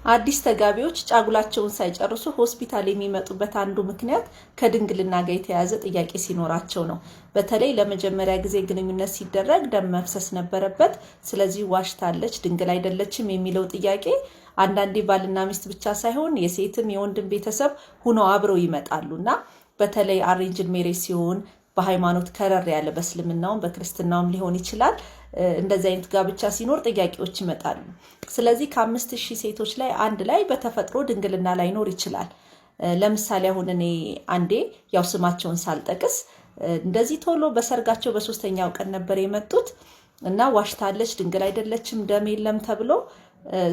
አዲስ ተጋቢዎች ጫጉላቸውን ሳይጨርሱ ሆስፒታል የሚመጡበት አንዱ ምክንያት ከድንግልና ጋር የተያያዘ ጥያቄ ሲኖራቸው ነው። በተለይ ለመጀመሪያ ጊዜ ግንኙነት ሲደረግ ደም መፍሰስ ነበረበት፣ ስለዚህ ዋሽታለች፣ ድንግል አይደለችም የሚለው ጥያቄ አንዳንዴ ባልና ሚስት ብቻ ሳይሆን የሴትም የወንድም ቤተሰብ ሆነው አብረው ይመጣሉና በተለይ አሬንጅድ ሜሬጅ ሲሆን በሃይማኖት ከረር ያለ በእስልምናውም በክርስትናውም ሊሆን ይችላል። እንደዚህ አይነት ጋብቻ ሲኖር ጥያቄዎች ይመጣሉ። ስለዚህ ከ5000 ሴቶች ላይ አንድ ላይ በተፈጥሮ ድንግልና ላይኖር ይችላል። ለምሳሌ አሁን እኔ አንዴ ያው ስማቸውን ሳልጠቅስ እንደዚህ ቶሎ በሰርጋቸው በሶስተኛው ቀን ነበር የመጡት እና ዋሽታለች፣ ድንግል አይደለችም፣ ደም የለም ተብሎ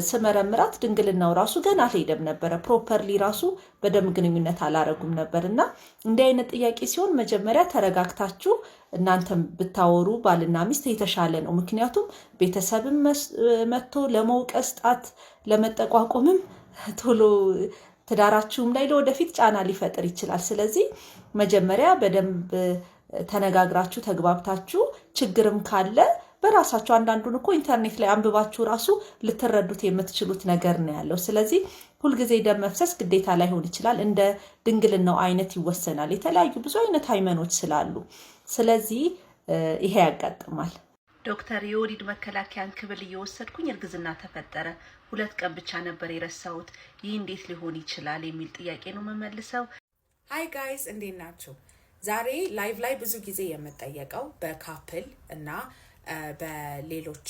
ስመረምራት ድንግልናው ራሱ ገና አልሄደም ነበረ። ፕሮፐርሊ ራሱ በደም ግንኙነት አላረጉም ነበርና እንዲህ አይነት ጥያቄ ሲሆን መጀመሪያ ተረጋግታችሁ እናንተም ብታወሩ ባልና ሚስት የተሻለ ነው። ምክንያቱም ቤተሰብም መጥቶ ለመውቀስ ጣት ለመጠቋቆምም ቶሎ ትዳራችሁም ላይ ለወደፊት ጫና ሊፈጥር ይችላል። ስለዚህ መጀመሪያ በደንብ ተነጋግራችሁ ተግባብታችሁ ችግርም ካለ በራሳችሁ አንዳንዱን እኮ ኢንተርኔት ላይ አንብባችሁ ራሱ ልትረዱት የምትችሉት ነገር ነው ያለው። ስለዚህ ሁልጊዜ ደም መፍሰስ ግዴታ ላይሆን ይችላል። እንደ ድንግልናው አይነት ይወሰናል። የተለያዩ ብዙ አይነት ሃይማኖች ስላሉ ስለዚህ ይሄ ያጋጥማል። ዶክተር የወሊድ መከላከያን ክብል እየወሰድኩኝ እርግዝና ተፈጠረ፣ 2 ቀን ብቻ ነበር የረሳሁት፣ ይህ እንዴት ሊሆን ይችላል የሚል ጥያቄ ነው መመልሰው። ሃይ ጋይስ እንዴት ናችሁ? ዛሬ ላይቭ ላይ ብዙ ጊዜ የምጠየቀው በካፕል እና በሌሎች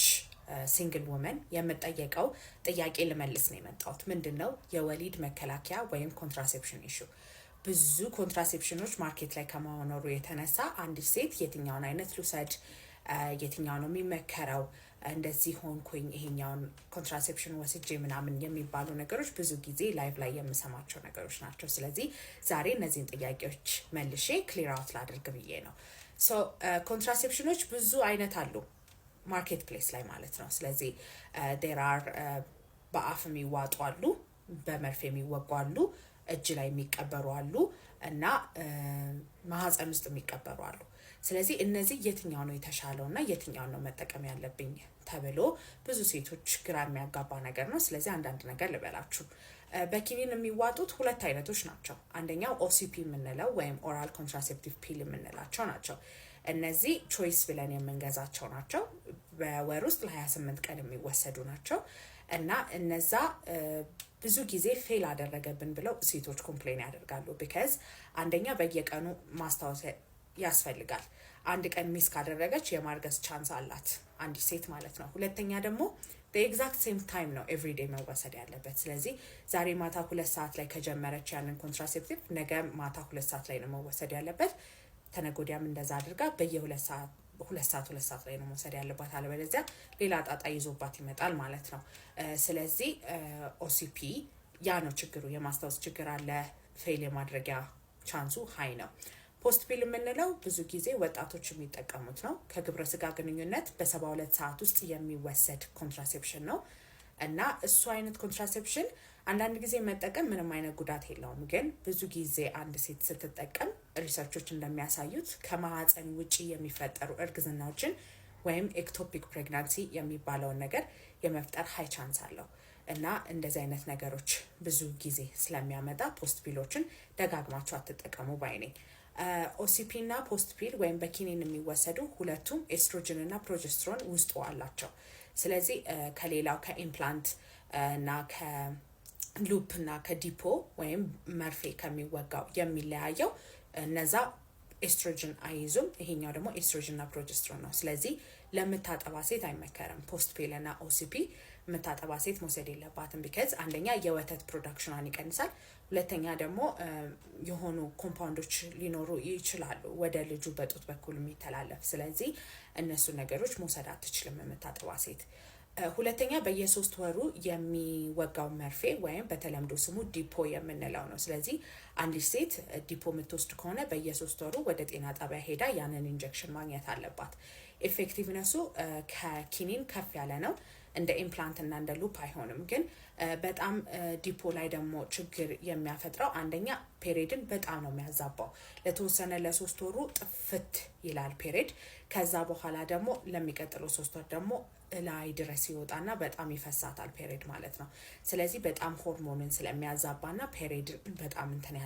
ሲንግል ወመን የምጠየቀው ጥያቄ ልመልስ ነው የመጣሁት። ምንድነው የወሊድ መከላከያ ወይም ኮንትራሴፕሽን ኢሹ። ብዙ ኮንትራሴፕሽኖች ማርኬት ላይ ከመኖሩ የተነሳ አንዲት ሴት የትኛውን አይነት ልውሰድ፣ የትኛው ነው የሚመከረው፣ እንደዚህ ሆንኩኝ ይሄኛውን ኮንትራሴፕሽን ወስጄ ምናምን የሚባሉ ነገሮች ብዙ ጊዜ ላይቭ ላይ የምሰማቸው ነገሮች ናቸው። ስለዚህ ዛሬ እነዚህን ጥያቄዎች መልሼ ክሊር አውት ላድርግ ብዬ ነው። ኮንትራሴፕሽኖች ብዙ አይነት አሉ ማርኬት ፕሌስ ላይ ማለት ነው። ስለዚህ ዴራር በአፍ የሚዋጡ አሉ፣ በመርፌ የሚወጉ አሉ፣ እጅ ላይ የሚቀበሩ አሉ እና ማህፀን ውስጥ የሚቀበሩ አሉ። ስለዚህ እነዚህ የትኛው ነው የተሻለው እና የትኛው ነው መጠቀም ያለብኝ ተብሎ ብዙ ሴቶች ግራ የሚያጋባ ነገር ነው። ስለዚህ አንዳንድ ነገር ልበላችሁ። በኪኒን የሚዋጡት 2 አይነቶች ናቸው። አንደኛው ኦሲፒ የምንለው ወይም ኦራል ኮንትራሴፕቲቭ ፒል የምንላቸው ናቸው። እነዚህ ቾይስ ብለን የምንገዛቸው ናቸው። በወር ውስጥ ለ28 ቀን የሚወሰዱ ናቸው እና እነዛ ብዙ ጊዜ ፌል አደረገብን ብለው ሴቶች ኮምፕሌን ያደርጋሉ። ቢካዝ አንደኛ በየቀኑ ማስታወስ ያስፈልጋል። አንድ ቀን ሚስ ካደረገች የማርገዝ ቻንስ አላት አንዲት ሴት ማለት ነው። ሁለተኛ ደግሞ በኤግዛክት ሴም ታይም ነው ኤቭሪዴይ መወሰድ ያለበት። ስለዚህ ዛሬ ማታ 2 ሰዓት ላይ ከጀመረች ያንን ኮንትራሴፕቲቭ ነገ ማታ 2 ሰዓት ላይ ነው መወሰድ ያለበት። ተነጎዲያም እንደዛ አድርጋ በየ2 ሰዓት ላይ ነው መወሰድ ያለባት። አለበለዚያ ሌላ ጣጣ ይዞባት ይመጣል ማለት ነው። ስለዚህ ኦሲፒ ያ ነው ችግሩ። የማስታወስ ችግር አለ። ፌል የማድረጊያ ቻንሱ ሃይ ነው። ፖስት ፒል የምንለው ብዙ ጊዜ ወጣቶች የሚጠቀሙት ነው። ከግብረ ስጋ ግንኙነት በ72 ሰዓት ውስጥ የሚወሰድ ኮንትራሴፕሽን ነው እና እሱ አይነት ኮንትራሴፕሽን አንዳንድ ጊዜ መጠቀም ምንም አይነት ጉዳት የለውም። ግን ብዙ ጊዜ አንድ ሴት ስትጠቀም ሪሰርቾች እንደሚያሳዩት ከማህፀን ውጪ የሚፈጠሩ እርግዝናዎችን ወይም ኤክቶፒክ ፕሬግናንሲ የሚባለውን ነገር የመፍጠር ሃይ ቻንስ አለው እና እንደዚህ አይነት ነገሮች ብዙ ጊዜ ስለሚያመጣ ፖስት ፒሎችን ደጋግማችሁ አትጠቀሙ ባይ ነኝ። ኦሲፒ እና ፖስት ፒል ወይም በኪኒን የሚወሰዱ ሁለቱም ኤስትሮጅን እና ፕሮጀስትሮን ውስጡ አላቸው። ስለዚህ ከሌላው ከኢምፕላንት እና ከሉፕ እና ከዲፖ ወይም መርፌ ከሚወጋው የሚለያየው እነዛ ኤስትሮጅን አይዙም። ይሄኛው ደግሞ ኤስትሮጅን እና ፕሮጀስትሮን ነው። ስለዚህ ለምታጠባ ሴት አይመከርም። ፖስት ፒል እና ኦሲፒ የምታጠባ ሴት መውሰድ የለባትም። ቢካዝ አንደኛ የወተት ፕሮዳክሽኗን ይቀንሳል። ሁለተኛ ደግሞ የሆኑ ኮምፓውንዶች ሊኖሩ ይችላሉ ወደ ልጁ በጡት በኩል የሚተላለፍ። ስለዚህ እነሱ ነገሮች መውሰድ አትችልም የምታጠባ ሴት። ሁለተኛ በየ3 ወሩ የሚወጋው መርፌ ወይም በተለምዶ ስሙ ዲፖ የምንለው ነው። ስለዚህ አንዲት ሴት ዲፖ የምትወስድ ከሆነ በየ3 ወሩ ወደ ጤና ጣቢያ ሄዳ ያንን ኢንጀክሽን ማግኘት አለባት። ኤፌክቲቭነሱ ከኪኒን ከፍ ያለ ነው። እንደ ኢምፕላንት እና እንደ ሉፕ አይሆንም። ግን በጣም ዲፖ ላይ ደግሞ ችግር የሚያፈጥረው አንደኛ ፔሪድን በጣም ነው የሚያዛባው። ለተወሰነ ለ3 ወሩ ጥፍት ይላል ፔሪድ። ከዛ በኋላ ደግሞ ለሚቀጥለው 3 ወር ደግሞ ላይ ድረስ ይወጣና በጣም ይፈሳታል ፔሪድ ማለት ነው። ስለዚህ በጣም ሆርሞንን ስለሚያዛባና ፔሪድ በጣም እንትን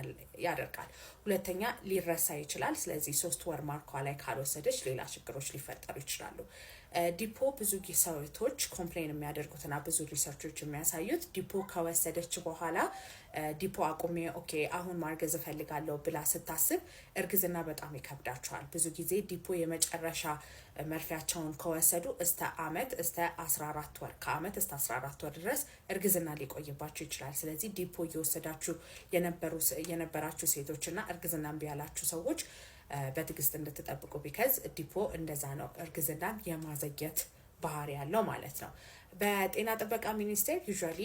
ያደርጋል። ሁለተኛ ሊረሳ ይችላል። ስለዚህ 3 ወር ማርኳ ላይ ካልወሰደች ሌላ ችግሮች ሊፈጠሩ ይችላሉ። ዲፖ ብዙ ሰዎች ኮምፕሌን የሚያደርጉትና ብዙ ሪሰርቾች የሚያሳዩት ዲፖ ከወሰደች በኋላ ዲፖ አቁሜ ኦኬ አሁን ማርገዝ እፈልጋለሁ ብላ ስታስብ እርግዝና በጣም ይከብዳቸዋል። ብዙ ጊዜ ዲፖ የመጨረሻ መርፊያቸውን ከወሰዱ እስከ አመት እስከ 14 ወር ከአመት እስከ 14 ወር ድረስ እርግዝና ሊቆይባችሁ ይችላል። ስለዚህ ዲፖ እየወሰዳችሁ የነበራችሁ ሴቶችና እርግዝና እምቢ ያላችሁ ሰዎች በትግስት እንድትጠብቁ ቢካዝ ዲፖ እንደዛ ነው እርግዝናን የማዘግየት ባህሪ ያለው ማለት ነው። በጤና ጥበቃ ሚኒስቴር ዩዥዋሊ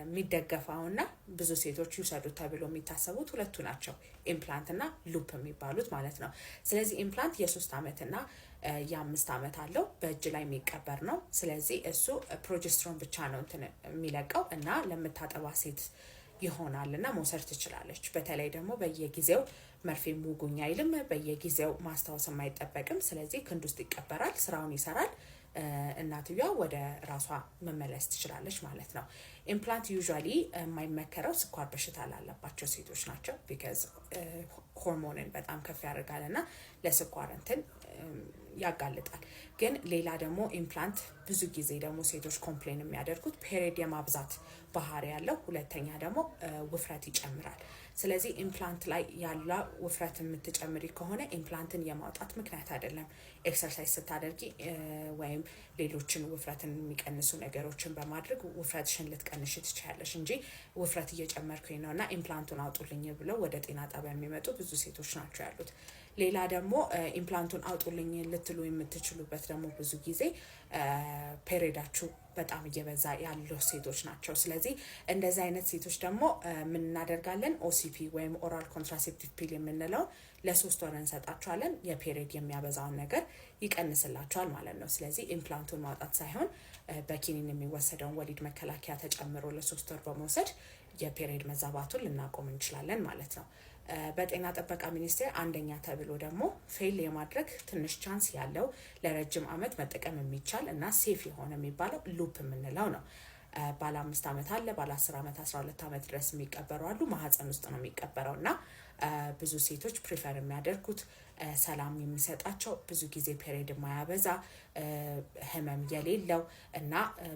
የሚደገፈውና ብዙ ሴቶች ይውሰዱ ተብሎ የሚታሰቡት ሁለቱ ናቸው፣ ኢምፕላንት እና ሉፕ የሚባሉት ማለት ነው። ስለዚህ ኢምፕላንት የ3 አመትና የ5 አመት አለው፣ በእጅ ላይ የሚቀበር ነው። ስለዚህ እሱ ፕሮጀስትሮን ብቻ ነው የሚለቀው እና ለምታጠባ ሴት ይሆናልና መውሰድ ትችላለች። በተለይ ደግሞ በየጊዜው መርፌ ሙጉኝ አይልም፣ በየጊዜው ማስታወስ የማይጠበቅም። ስለዚህ ክንድ ውስጥ ይቀበራል፣ ስራውን ይሰራል። እናትየዋ ወደ ራሷ መመለስ ትችላለች ማለት ነው። ኢምፕላንት ዩዥዋሊ የማይመከረው ስኳር በሽታ ላለባቸው ሴቶች ናቸው። ቢካዝ ሆርሞንን በጣም ከፍ ያደርጋልና ለስኳር እንትን ያጋልጣል። ግን ሌላ ደግሞ ኢምፕላንት ብዙ ጊዜ ደግሞ ሴቶች ኮምፕሌን የሚያደርጉት ፔሪድ የማብዛት ባህሪ ያለው፣ ሁለተኛ ደግሞ ውፍረት ይጨምራል። ስለዚህ ኢምፕላንት ላይ ያለ ውፍረት የምትጨምሪ ከሆነ ኢምፕላንትን የማውጣት ምክንያት አይደለም። ኤክሰርሳይዝ ስታደርጊ ወይም ሌሎችን ውፍረትን የሚቀንሱ ነገሮችን በማድረግ ውፍረትሽን ልትቀንሽ ትችያለሽ እንጂ ውፍረት እየጨመርኩኝ ነውና ኢምፕላንቱን አውጡልኝ ብለው ወደ ጤና ጣቢያ የሚመጡ ብዙ ሴቶች ናቸው ያሉት። ሌላ ደግሞ ኢምፕላንቱን አውጡልኝ ልትሉ የምትችሉበት ደግሞ ብዙ ጊዜ ፔሪዳችሁ በጣም እየበዛ ያሉ ሴቶች ናቸው። ስለዚህ እንደዚህ አይነት ሴቶች ደግሞ ምን እናደርጋለን? ኦሲፒ ወይም ኦራል ኮንትራሴፕቲቭ ፒል የምንለው ለ3 ወር እንሰጣቸዋለን። የፔሪድ የሚያበዛውን ነገር ይቀንስላቸዋል ማለት ነው። ስለዚህ ኢምፕላንቱን ማውጣት ሳይሆን በኪኒን የሚወሰደውን ወሊድ መከላከያ ተጨምሮ ለ3 ወር በመውሰድ የፔሪድ መዛባቱን ልናቆም እንችላለን ማለት ነው። በጤና ጥበቃ ሚኒስቴር አንደኛ ተብሎ ደግሞ ፌል የማድረግ ትንሽ ቻንስ ያለው ለረጅም አመት መጠቀም የሚቻል እና ሴፍ የሆነ የሚባለው ሉፕ የምንለው ነው። ባለ 5 አመት አለ፣ ባለ 10 አመት 12 አመት ድረስ የሚቀበሩ አሉ። ማህፀን ውስጥ ነው የሚቀበረው እና ብዙ ሴቶች ፕሪፈር የሚያደርጉት ሰላም የሚሰጣቸው ብዙ ጊዜ ፔሪድ የማያበዛ ህመም የሌለው እና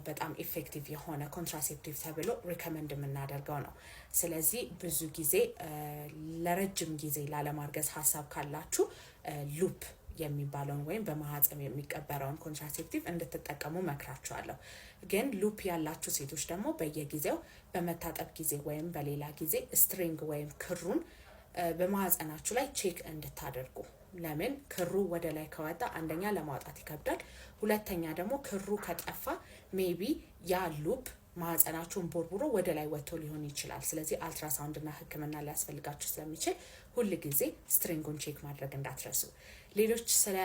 በጣም ኢፌክቲቭ የሆነ ኮንትራሴፕቲቭ ተብሎ ሪከመንድ የምናደርገው ነው። ስለዚህ ብዙ ጊዜ ለረጅም ጊዜ ላለማርገዝ ሀሳብ ካላችሁ ሉፕ የሚባለውን ወይም በማህፀን የሚቀበረውን ኮንትራሴፕቲቭ እንድትጠቀሙ መክራችኋለሁ። ግን ሉፕ ያላችሁ ሴቶች ደግሞ በየጊዜው በመታጠብ ጊዜ ወይም በሌላ ጊዜ ስትሪንግ ወይም ክሩን በማህፀናችሁ ላይ ቼክ እንድታደርጉ። ለምን ክሩ ወደ ላይ ከወጣ አንደኛ ለማውጣት ይከብዳል፣ ሁለተኛ ደግሞ ክሩ ከጠፋ ሜቢ ያ ሉፕ ማህፀናችሁን ቦርቡሮ ወደ ላይ ወጥቶ ሊሆን ይችላል። ስለዚህ አልትራሳውንድ እና ህክምና ሊያስፈልጋችሁ ስለሚችል ሁል ጊዜ ስትሪንጉን ቼክ ማድረግ እንዳትረሱ። ሌሎች ስለ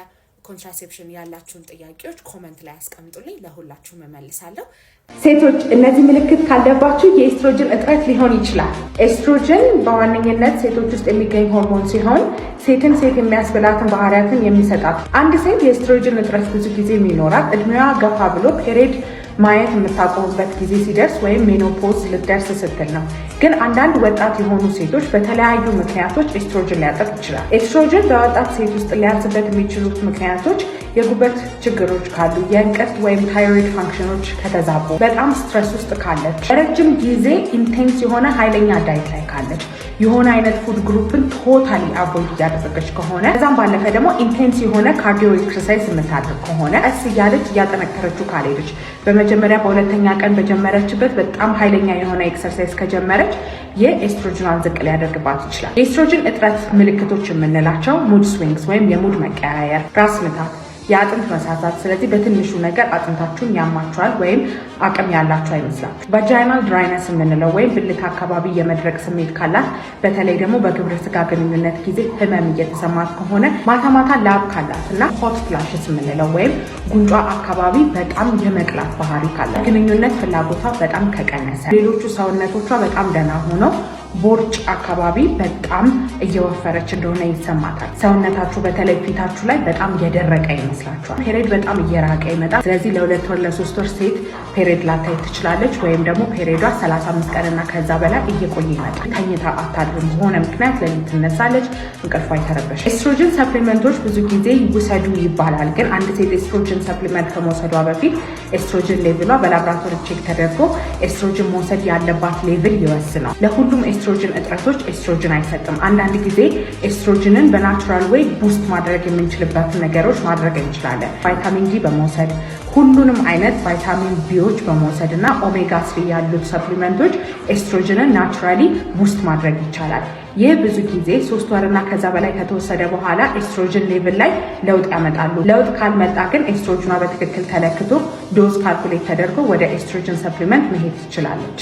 ኮንትራሴፕሽን ያላችሁን ጥያቄዎች ኮሜንት ላይ አስቀምጡልኝ፣ ለሁላችሁም እመልሳለሁ። ሴቶች እነዚህ ምልክት ካለባችሁ የኤስትሮጅን እጥረት ሊሆን ይችላል። ኤስትሮጅን በዋነኝነት ሴቶች ውስጥ የሚገኝ ሆርሞን ሲሆን ሴትን ሴት የሚያስብላትን ባህሪያትን የሚሰጣት። አንድ ሴት የኤስትሮጅን እጥረት ብዙ ጊዜ የሚኖራት እድሜዋ ገፋ ብሎ ፔሪድ ማየት የምታቆምበት ጊዜ ሲደርስ ወይም ሜኖፖዝ ልትደርስ ስትል ነው። ግን አንዳንድ ወጣት የሆኑ ሴቶች በተለያዩ ምክንያቶች ኤስትሮጅን ሊያጠፍ ይችላል። ኤስትሮጅን በወጣት ሴት ውስጥ ሊያንስበት የሚችሉት ምክንያቶች የጉበት ችግሮች ካሉ፣ የእንቅርት ወይም ታይሮይድ ፋንክሽኖች ከተዛቡ፣ በጣም ስትረስ ውስጥ ካለች፣ ረጅም ጊዜ ኢንቴንስ የሆነ ኃይለኛ ዳይት ላይ ካለች፣ የሆነ አይነት ፉድ ግሩፕን ቶታሊ አቮይድ እያደረገች ከሆነ፣ ከዛም ባለፈ ደግሞ ኢንቴንስ የሆነ ካርዲዮ ኤክሰርሳይዝ የምታደርግ ከሆነ፣ ቀስ እያለች እያጠነከረችው ካልሄደች፣ በመጀመሪያ በሁለተኛ ቀን በጀመረችበት በጣም ኃይለኛ የሆነ ኤክሰርሳይዝ ከጀመረች የኤስትሮጅኗን ዝቅ ሊያደርግባት ይችላል። የኤስትሮጅን እጥረት ምልክቶች የምንላቸው ሙድ ስዊንግስ ወይም የሙድ መቀያየር፣ ራስ ምታት፣ የአጥንት መሳሳት። ስለዚህ በትንሹ ነገር አጥንታችሁን ያማችኋል ወይም አቅም ያላችሁ አይመስላችሁ። ቫጃይናል ድራይነስ የምንለው ወይም ብልት አካባቢ የመድረቅ ስሜት ካላት፣ በተለይ ደግሞ በግብረ ስጋ ግንኙነት ጊዜ ህመም እየተሰማት ከሆነ፣ ማታ ማታ ላብ ካላት እና ሆት ፍላሽስ የምንለው ወይም ጉንጯ አካባቢ በጣም የመቅላት ባህሪ ካላት፣ ግንኙነት ፍላጎቷ በጣም ከቀነሰ፣ ሌሎቹ ሰውነቶቿ በጣም ደህና ሆነው ቦርጭ አካባቢ በጣም እየወፈረች እንደሆነ ይሰማታል። ሰውነታችሁ በተለይ ፊታችሁ ላይ በጣም የደረቀ ይመስላችኋል። ፔሪድ በጣም እየራቀ ይመጣል። ስለዚህ ለ2 ወር ለ3 ወር ሴት ፔሪድ ላታይ ትችላለች፣ ወይም ደግሞ ፔሪዷ 35 ቀንና ከዛ በላይ እየቆየ ይመጣል። ተኝታ አታድርም። በሆነ ምክንያት ለሊት ትነሳለች፣ እንቅልፏ ይተረበሽ። ኤስትሮጅን ሰፕሊመንቶች ብዙ ጊዜ ይውሰዱ ይባላል። ግን አንድ ሴት ኤስትሮጅን ሰፕሊመንት ከመውሰዷ በፊት ኤስትሮጅን ሌቭሏ በላብራቶሪ ቼክ ተደርጎ ኤስትሮጅን መውሰድ ያለባት ሌቭል ይወስናል። ለሁሉም ኤስትሮጅን እጥረቶች ኤስትሮጅን አይሰጥም። አንዳንድ ጊዜ ኤስትሮጅንን በናቹራል ዌይ ቡስት ማድረግ የምንችልበትን ነገሮች ማድረግ እንችላለን። ቫይታሚን ዲ በመውሰድ ሁሉንም አይነት ቫይታሚን ቢዎች በመውሰድ እና ኦሜጋ 3 ያሉት ሰፕሊመንቶች ኤስትሮጅንን ናቹራሊ ቡስት ማድረግ ይቻላል። ይህ ብዙ ጊዜ 3 ወርና ከዛ በላይ ከተወሰደ በኋላ ኤስትሮጅን ሌቭል ላይ ለውጥ ያመጣሉ። ለውጥ ካልመጣ ግን ኤስትሮጅኗ በትክክል ተለክቶ ዶዝ ካልኩሌት ተደርጎ ወደ ኤስትሮጅን ሰፕሊመንት መሄድ ትችላለች።